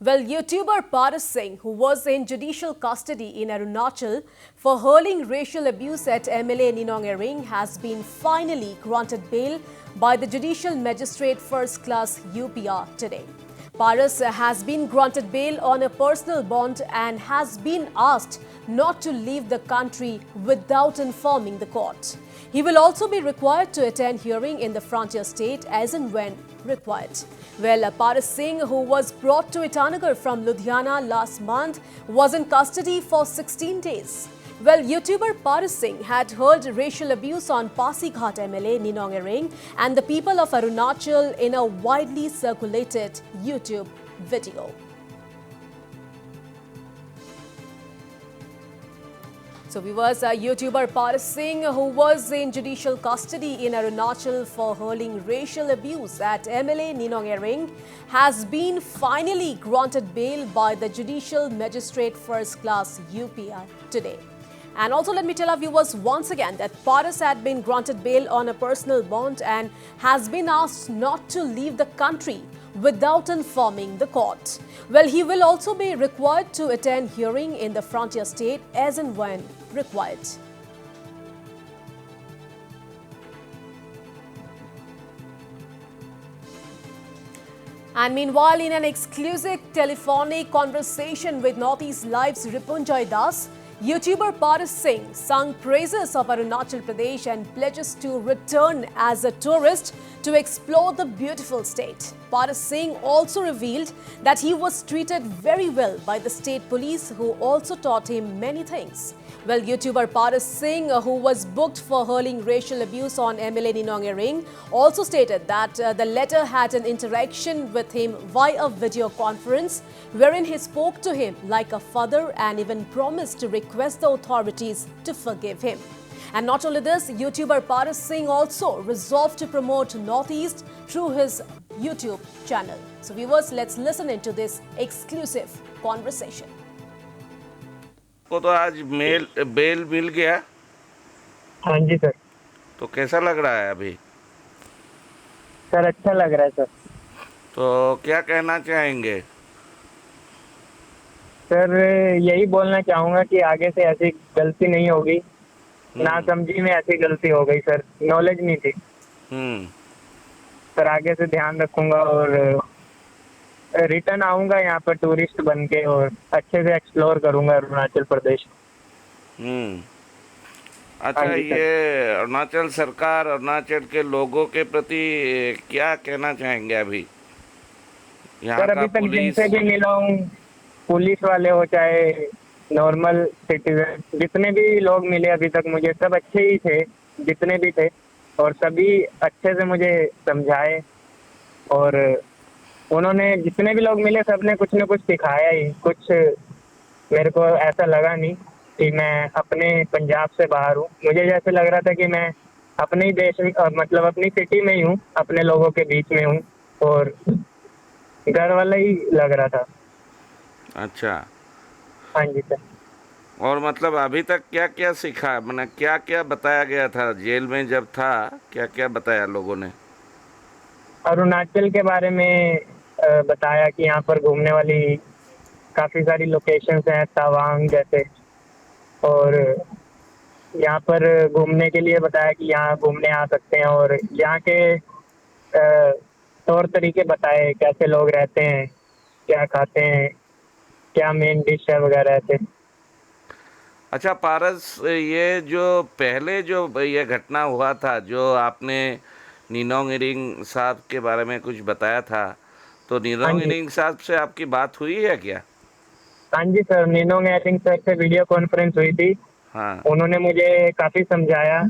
Well, YouTuber Paras Singh, who was in judicial custody in Arunachal for hurling racial abuse at MLA Ninong Ering, has been finally granted bail by the Judicial Magistrate First Class UPR today. Paras has been granted bail on a personal bond and has been asked not to leave the country without informing the court. He will also be required to attend hearing in the frontier state as and when required. Well, Paras Singh, who was brought to Itanagar from Ludhiana last month, was in custody for 16 days. Well, YouTuber Paras Singh had hurled racial abuse on Pasighat MLA Ninong Ering and the people of Arunachal in a widely circulated YouTube video. So viewers, YouTuber Paras Singh, who was in judicial custody in Arunachal for hurling racial abuse at MLA Ninong Ering, has been finally granted bail by the Judicial Magistrate First Class UPR today. And also let me tell our viewers once again that Paras had been granted bail on a personal bond and has been asked not to leave the country without informing the court. Well, he will also be required to attend hearing in the frontier state as and when required. And meanwhile, in an exclusive telephonic conversation with Northeast Live's Ripunjoy Das, YouTuber Paras Singh sung praises of Arunachal Pradesh and pledges to return as a tourist to explore the beautiful state. Paras Singh also revealed that he was treated very well by the state police, who also taught him many things. Well, YouTuber Paras Singh, who was booked for hurling racial abuse on MLA Ninong Ering, also stated that the letter had an interaction with him via video conference, wherein he spoke to him like a father and even promised to request the authorities to forgive him. And not only this, YouTuber Paras Singh also resolved to promote Northeast through his YouTube channel. So viewers, let's listen into this exclusive conversation. को तो आज bell मिल गया। हाँ जी sir. तो कैसा लग रहा है अभी? सर अच्छा लग रहा है सर। तो क्या कहना चाहेंगे? सर यही बोलना चाहूँगा कि आगे से ऐसी गलती नहीं होगी। नासमझी में ऐसी गलती हो गई सर, नॉलेज नहीं थी। सर आगे से ध्यान रखूंगा और रिटर्न आऊंगा यहाँ पर टूरिस्ट बन के और अच्छे से एक्सप्लोर करूंगा अरुणाचल प्रदेश। अच्छा, ये अरुणाचल सरकार, अरुणाचल के लोगों के प्रति क्या कहना चाहेंगे अभी? यहाँ सर का अभी तक पुलिस जिनसे भी मिला हूँ, पुलिस वाले हो चाहे नॉर्मल सिटीजन, जितने भी लोग मिले अभी तक मुझे, सब अच्छे ही थे जितने भी थे, और सभी अच्छे से मुझे समझाए। और उन्होंने, जितने भी लोग मिले, सबने कुछ न कुछ सिखाया ही। कुछ मेरे को ऐसा लगा नहीं कि मैं अपने पंजाब से बाहर हूँ। मुझे जैसे लग रहा था कि मैं अपने ही देश में, मतलब अपनी सिटी में ही हूँ, अपने लोगों के बीच में हूँ और घर वाला ही लग रहा था। अच्छा। हाँ जी सर। और मतलब अभी तक क्या क्या सीखा, मैंने क्या क्या बताया गया था जेल में जब था? क्या क्या बताया लोगों ने? अरुणाचल के बारे में बताया कि यहाँ पर घूमने वाली काफ़ी सारी लोकेशंस हैं, तवांग जैसे, और यहाँ पर घूमने के लिए बताया कि यहाँ घूमने आ सकते हैं, और यहाँ के तौर तरीके बताए, कैसे लोग रहते हैं, क्या खाते हैं, क्या मेन डिश है वगैरह ऐसे। अच्छा पारस, ये जो पहले जो ये घटना हुआ था, जो आपने निनोंग इरिंग साहब के बारे में कुछ बताया था, तो निनोंग इरिंग साहब से आपकी बात हुई है क्या? हाँ जी सर, निनोंग इरिंग सर से वीडियो कॉन्फ्रेंस हुई थी। हाँ। उन्होंने मुझे काफ़ी समझाया।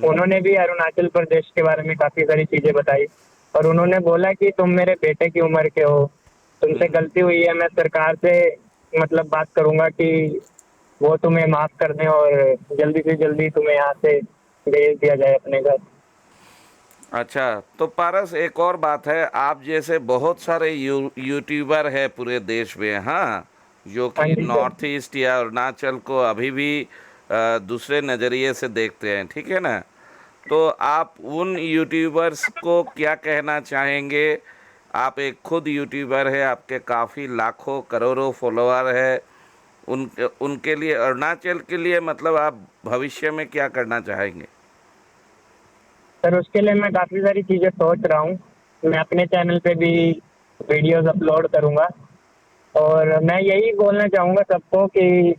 उन्होंने भी अरुणाचल प्रदेश के बारे में काफ़ी सारी चीज़ें बताई, और उन्होंने बोला कि तुम मेरे बेटे की उम्र के हो, तुमसे गलती हुई है, मैं सरकार से मतलब बात करूंगा कि वो तुम्हें माफ़ कर दें और जल्दी से जल्दी तुम्हें यहाँ से भेज दिया जाए अपने घर। अच्छा, तो पारस एक और बात है, आप जैसे बहुत सारे यूट्यूबर है पूरे देश में, हाँ, जो कि नॉर्थ ईस्ट या अरुणाचल को अभी भी दूसरे नज़रिए से देखते हैं, ठीक है ना? तो आप उन यूट्यूबर्स को क्या कहना चाहेंगे आप एक खुद यूट्यूबर है, आपके काफ़ी लाखों करोड़ों फॉलोअर है, उनके लिए, अरुणाचल के लिए मतलब आप भविष्य में क्या करना चाहेंगे? सर उसके लिए मैं काफ़ी सारी चीज़ें सोच रहा हूँ। मैं अपने चैनल पे भी वीडियोस अपलोड करूँगा और मैं यही बोलना चाहूँगा सबको कि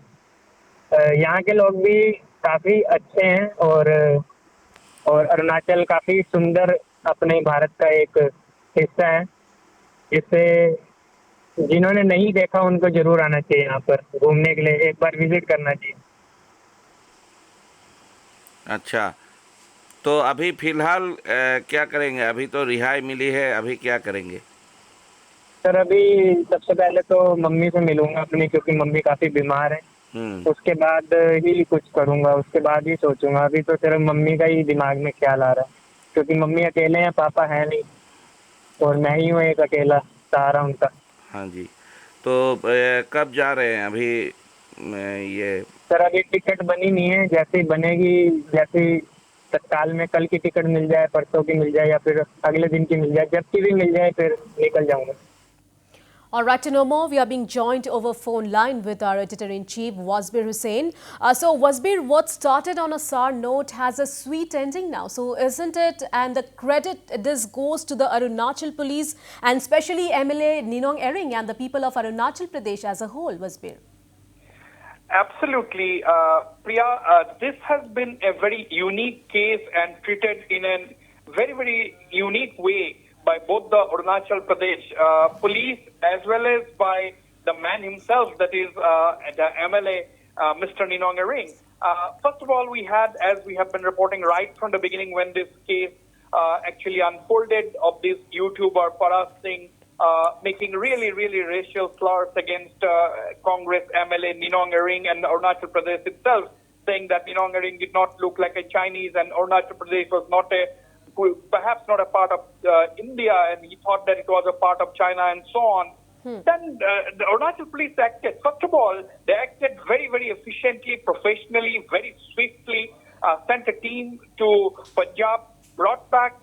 यहाँ के लोग भी काफ़ी अच्छे हैं और अरुणाचल काफ़ी सुंदर अपने भारत का एक हिस्सा है। जिससे जिन्होंने नहीं देखा उनको ज़रूर आना चाहिए, यहाँ पर घूमने के लिए एक बार विजिट करना चाहिए। अच्छा, तो अभी फ़िलहाल क्या करेंगे? अभी तो रिहाई मिली है, अभी क्या करेंगे? सर अभी सबसे पहले तो मम्मी से मिलूंगा अपनी, क्योंकि मम्मी काफ़ी बीमार है। हुँ, उसके बाद ही कुछ करूंगा, उसके बाद ही सोचूंगा। अभी तो सिर्फ मम्मी का ही दिमाग में ख्याल आ रहा है, क्योंकि मम्मी अकेले हैं, पापा है नहीं और मैं ही हूँ एक अकेला सहारा उनका। हाँ जी। तो कब जा रहे हैं अभी ये? सर अभी टिकट बनी नहीं है, जैसे ही बनेगी, जैसे ही तत्काल में कल की टिकट मिल जाए, परसों की मिल जाए या फिर अगले दिन की मिल जाए, जब की भी मिल जाए फिर निकल जाऊंगा। All right, to know more, we are being joined over phone line with our editor-in-chief, Wasbir Hussain. So, Wasbir, what started on a sour note has a sweet ending now, so isn't it? And the credit this goes to the Arunachal police and especially MLA Ninong Ering and the people of Arunachal Pradesh as a whole, Wasbir. Absolutely, Priya. This has been a very unique case and treated in a very, very unique way by both the Arunachal Pradesh police as well as by the man himself, that is the MLA, Mr. Ninong Ering. First of all, we had, as we have been reporting right from the beginning when this case actually unfolded, of this YouTuber Paras Singh making really, really racial slurs against Congress MLA Ninong Ering and Arunachal Pradesh itself, saying that Ninong Ering did not look like a Chinese and Arunachal Pradesh was not perhaps not a part of India, and he thought that it was a part of China and so on. Then the Arunachal police acted. First of all, they acted very, very efficiently, professionally, very swiftly, sent a team to Punjab, brought Paras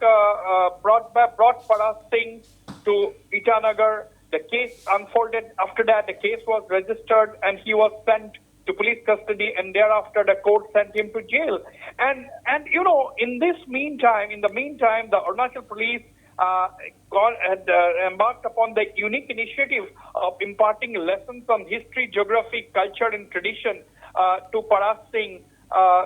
Singh to Itanagar. The case unfolded. After that, the case was registered and he was sent to police custody, and thereafter the court sent him to jail. And you know, in the meantime, the Arunachal police had embarked upon the unique initiative of imparting lessons on history, geography, culture, and tradition to Paras Singh,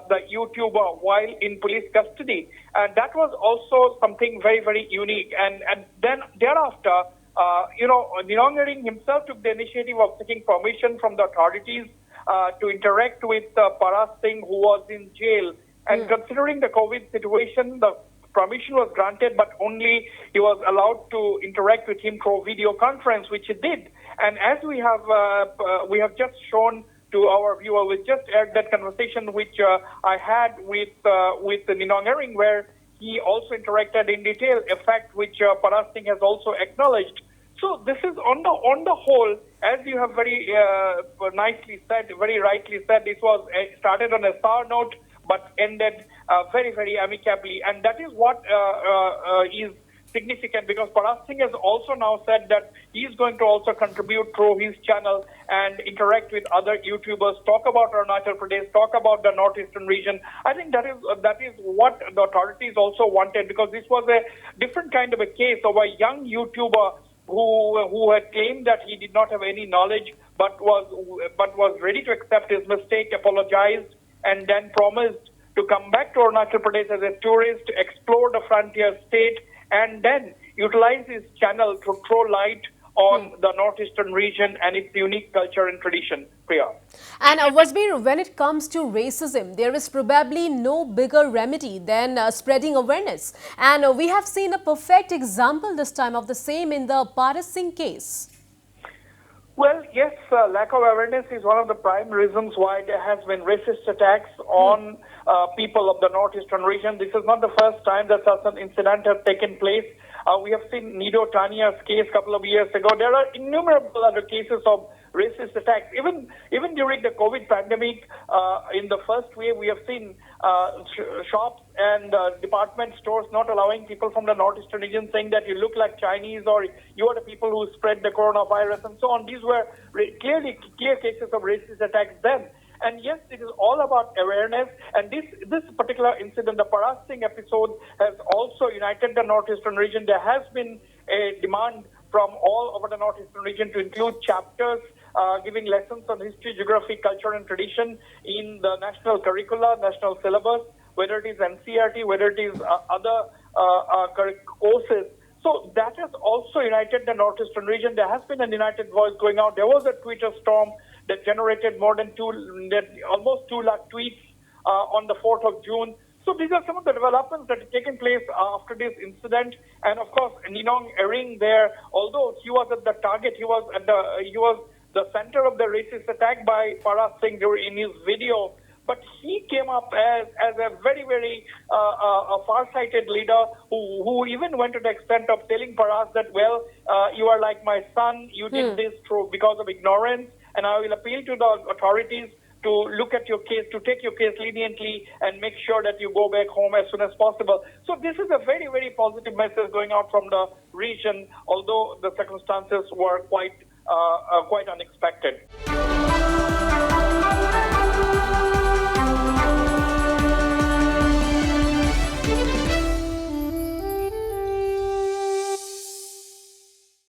the YouTuber, while in police custody. And that was also something very, very unique. And then thereafter, you know, Ninong Ering himself took the initiative of taking permission from the authorities to interact with Paras Singh, who was in jail. And considering the COVID situation, the permission was granted, but only he was allowed to interact with him through video conference, which he did. And as we have just shown to our viewer, we just aired that conversation which I had with Ninong Ering, where he also interacted in detail, a fact which Paras Singh has also acknowledged. So this is on the whole, as you have very nicely said, very rightly said, this was started on a sour note but ended very, very amicably. And that is what is significant, because Paras Singh has also now said that he is going to also contribute through his channel and interact with other YouTubers, talk about Arunachal Pradesh, talk about the northeastern region. I think that is what the authorities also wanted, because this was a different kind of a case of a young YouTuber who had claimed that he did not have any knowledge, but was ready to accept his mistake, apologized, and then promised to come back to Arunachal Pradesh as a tourist, explore the frontier state, and then utilize his channel to throw light on the northeastern region and its unique culture and tradition. Priya. And Wasbir, when it comes to racism, there is probably no bigger remedy than spreading awareness. And we have seen a perfect example this time of the same in the Paras Singh case. Well, yes, lack of awareness is one of the prime reasons why there has been racist attacks on people of the northeastern region. This is not the first time that such an incident has taken place. We have seen Nido Tania's case a couple of years ago. There are innumerable other cases of racist attacks. Even during the COVID pandemic, in the first wave, we have seen shops and department stores not allowing people from the northeastern region, saying that you look like Chinese or you are the people who spread the coronavirus and so on. These were clearly clear cases of racist attacks then. And yes, it is all about awareness. And this particular incident, the Paras Singh episode, has also united the northeastern region. There has been a demand from all over the northeastern region to include chapters giving lessons on history, geography, culture, and tradition in the national curricula, national syllabus, whether it is NCERT, whether it is other courses. So that has also united the northeastern region. There has been a united voice going out. There was a Twitter storm that generated almost 2 lakh tweets on the 4th of June. So these are some of the developments that have taken place after this incident. And of course, Ninong Ering there, although he was at the target, he was the center of the racist attack by Paras Singh in his video. But he came up as a very, very far-sighted leader who even went to the extent of telling Paras that, well, you are like my son, you did this because of ignorance, and I will appeal to the authorities to look at your case, to take your case leniently and make sure that you go back home as soon as possible. So this is a very, very positive message going out from the region, although the circumstances were quite unexpected.